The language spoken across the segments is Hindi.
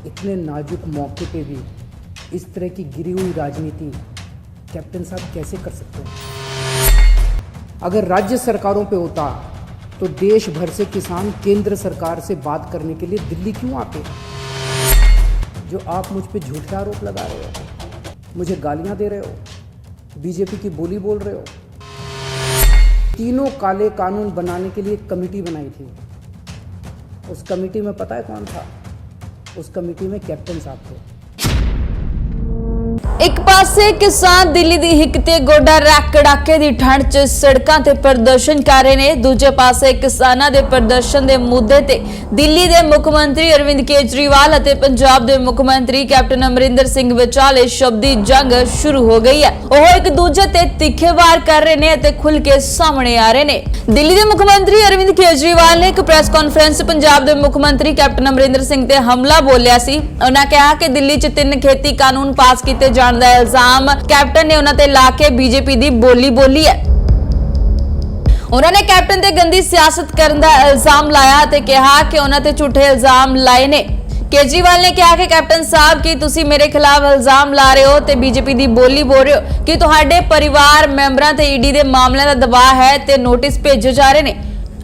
इतने नाजुक मौके पे भी इस तरह की गिरी हुई राजनीति कैप्टन साहब कैसे कर सकते हैं? अगर राज्य सरकारों पे होता तो देश भर से किसान केंद्र सरकार से बात करने के लिए दिल्ली क्यों आते? जो आप मुझ पे झूठे आरोप लगा रहे हो, मुझे गालियां दे रहे हो, बीजेपी की बोली बोल रहे हो। तीनों काले कानून बनाने के लिए एक कमेटी बनाई थी। उस कमेटी में पता है कौन था? उस कमेटी में कैप्टन साहब थे। एक पासे किसान दिल्ली दी हिक ते गोडा रख कड़ाके दी ठंड च सड़कां ते प्रदर्शन कर रहे ने। दूजे पासे किसानां दे प्रदर्शन दे मुद्दे ते दिल्ली दे मुख मंत्री अरविंद केजरीवाल अते पंजाब दे मुख मंत्री कैप्टन अमरिंदर सिंह विचाले शब्दी जंग शुरू हो गई है। ओह एक दूजे ते तीखे वार कर रहे ने अते खुल के सामने आ रहे ने। दिल्ली दे मुख मंत्री अरविंद केजरीवाल ने एक प्रेस कॉन्फ्रेंस पंजाब दे मुख मंत्री कैप्टन अमरिंदर सिंह ते हमला बोलिया सी। उन्हां कहा कि दिल्ली च 3 खेती कानून पास कीते जाण दा इल्जाम कैप्टन ने उन्हां ते ला के बीजेपी दी बोली है। उन्होंने कैप्टन ते गंदी सियासत करने का इल्जाम लाया ते कहा कि उन्हां ते झूठे इल्जाम लाए ने। केजरीवाल ने कहा कि कैप्टन साहब की तुसी मेरे खिलाफ इल्जाम ला रहे हो ते बीजेपी दी बोली बोल रहे हो कि तुहाडे परिवार मैंबरां ते ईडी दे मामले दा दबाव है ते नोटिस भेजे जा रहे ने।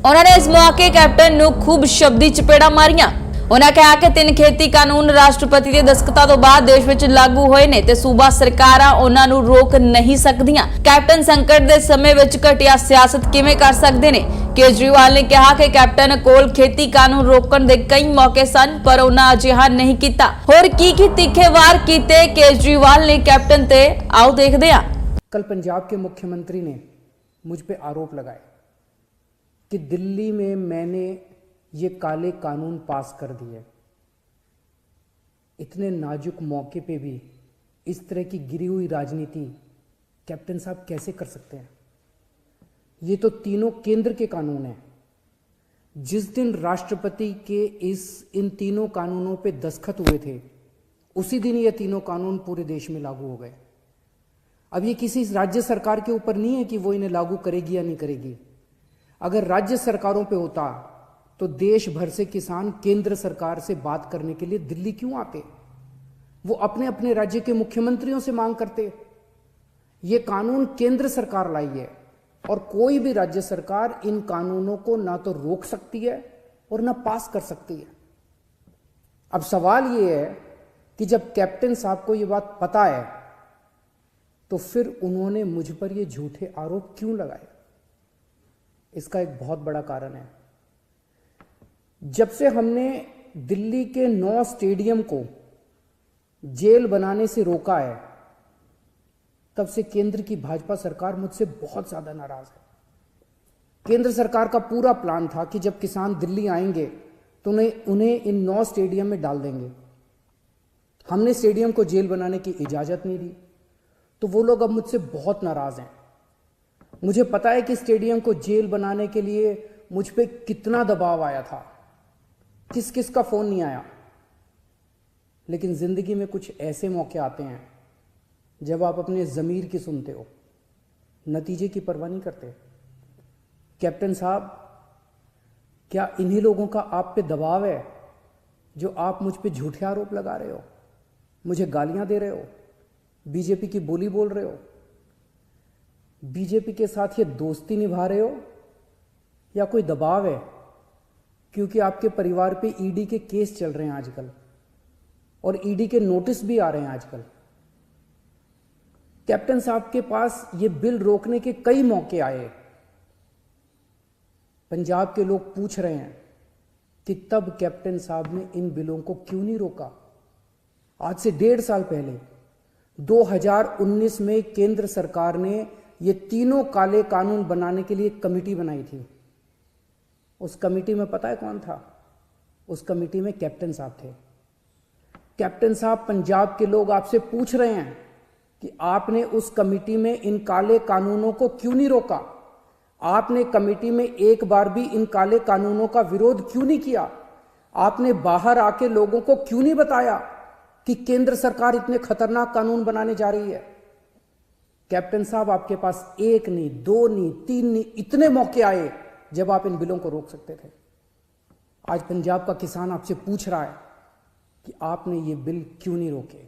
उन्होंने इस मौके कैप्टन नूं खूब शब्दी चपेड़ा मारियां। उन्होंने कहा कि 3 खेती कानून राष्ट्रपति के दस्तखतां तो बाद देश विच लागू होए ने ते सूबा सरकारां उन्हां नूं रोक नहीं सकदियां। कैप्टन संकट दे समय विच घटिया सियासत किवें कर सकदे ने? केजरीवाल ने कहा कि कैप्टन कोल खेती कानून रोकण दे कई मौके सन पर उन्हां अजिहा नहीं कीता। होर की तीखे वार कीते केजरीवाल ने कैप्टन ते, आओ देखदे हां। कल पंजाब के मुख्यमंत्री ने मुझ पे आरोप लगाए कि दिल्ली में मैंने ये काले कानून पास कर दिए। इतने नाजुक मौके पे भी इस तरह की गिरी हुई राजनीति कैप्टन साहब कैसे कर सकते हैं? ये तो तीनों केंद्र के कानून हैं। जिस दिन राष्ट्रपति के इन तीनों कानूनों पे दस्तखत हुए थे उसी दिन ये तीनों कानून पूरे देश में लागू हो गए। अब ये किसी राज्य सरकार के ऊपर नहीं है कि वो इन्हें लागू करेगी या नहीं करेगी। अगर राज्य सरकारों पे होता तो देश भर से किसान केंद्र सरकार से बात करने के लिए दिल्ली क्यों आते? वो अपने अपने राज्य के मुख्यमंत्रियों से मांग करते। ये कानून केंद्र सरकार लाई है और कोई भी राज्य सरकार इन कानूनों को ना तो रोक सकती है और ना पास कर सकती है। अब सवाल ये है कि जब कैप्टन साहब को ये बात पता है तो फिर उन्होंने मुझ पर ये झूठे आरोप क्यों लगाए? इसका एक बहुत बड़ा कारण है। जब से हमने दिल्ली के 9 स्टेडियम को जेल बनाने से रोका है तब से केंद्र की भाजपा सरकार मुझसे बहुत ज्यादा नाराज है। केंद्र सरकार का पूरा प्लान था कि जब किसान दिल्ली आएंगे तो उन्हें इन 9 स्टेडियम में डाल देंगे। हमने स्टेडियम को जेल बनाने की इजाजत नहीं दी तो वो लोग अब मुझसे बहुत नाराज हैं। मुझे पता है कि स्टेडियम को जेल बनाने के लिए मुझ पे कितना दबाव आया था, किस किस का फोन नहीं आया। लेकिन जिंदगी में कुछ ऐसे मौके आते हैं जब आप अपने जमीर की सुनते हो, नतीजे की परवाह नहीं करते। कैप्टन साहब, क्या इन्हीं लोगों का आप पे दबाव है जो आप मुझ पे झूठे आरोप लगा रहे हो, मुझे गालियां दे रहे हो, बीजेपी की बोली बोल रहे हो, बीजेपी के साथ ये दोस्ती निभा रहे हो, या कोई दबाव है क्योंकि आपके परिवार पे ईडी के केस चल रहे हैं आजकल और ईडी के नोटिस भी आ रहे हैं आजकल? कैप्टन साहब के पास ये बिल रोकने के कई मौके आए। पंजाब के लोग पूछ रहे हैं कि तब कैप्टन साहब ने इन बिलों को क्यों नहीं रोका? आज से 1.5 साल पहले 2019 में केंद्र सरकार ने ये तीनों काले कानून बनाने के लिए एक कमेटी बनाई थी। उस कमेटी में पता है कौन था? उस कमेटी में कैप्टन साहब थे। कैप्टन साहब, पंजाब के लोग आपसे पूछ रहे हैं कि आपने उस कमेटी में इन काले कानूनों को क्यों नहीं रोका? आपने कमेटी में एक बार भी इन काले कानूनों का विरोध क्यों नहीं किया? आपने बाहर आके लोगों को क्यों नहीं बताया कि केंद्र सरकार इतने खतरनाक कानून बनाने जा रही है? कैप्टन साहब, आपके पास 1 नहीं, 2 नहीं, 3 नहीं, इतने मौके आए जब आप इन बिलों को रोक सकते थे। आज पंजाब का किसान आपसे पूछ रहा है कि आपने ये बिल क्यों नहीं रोके।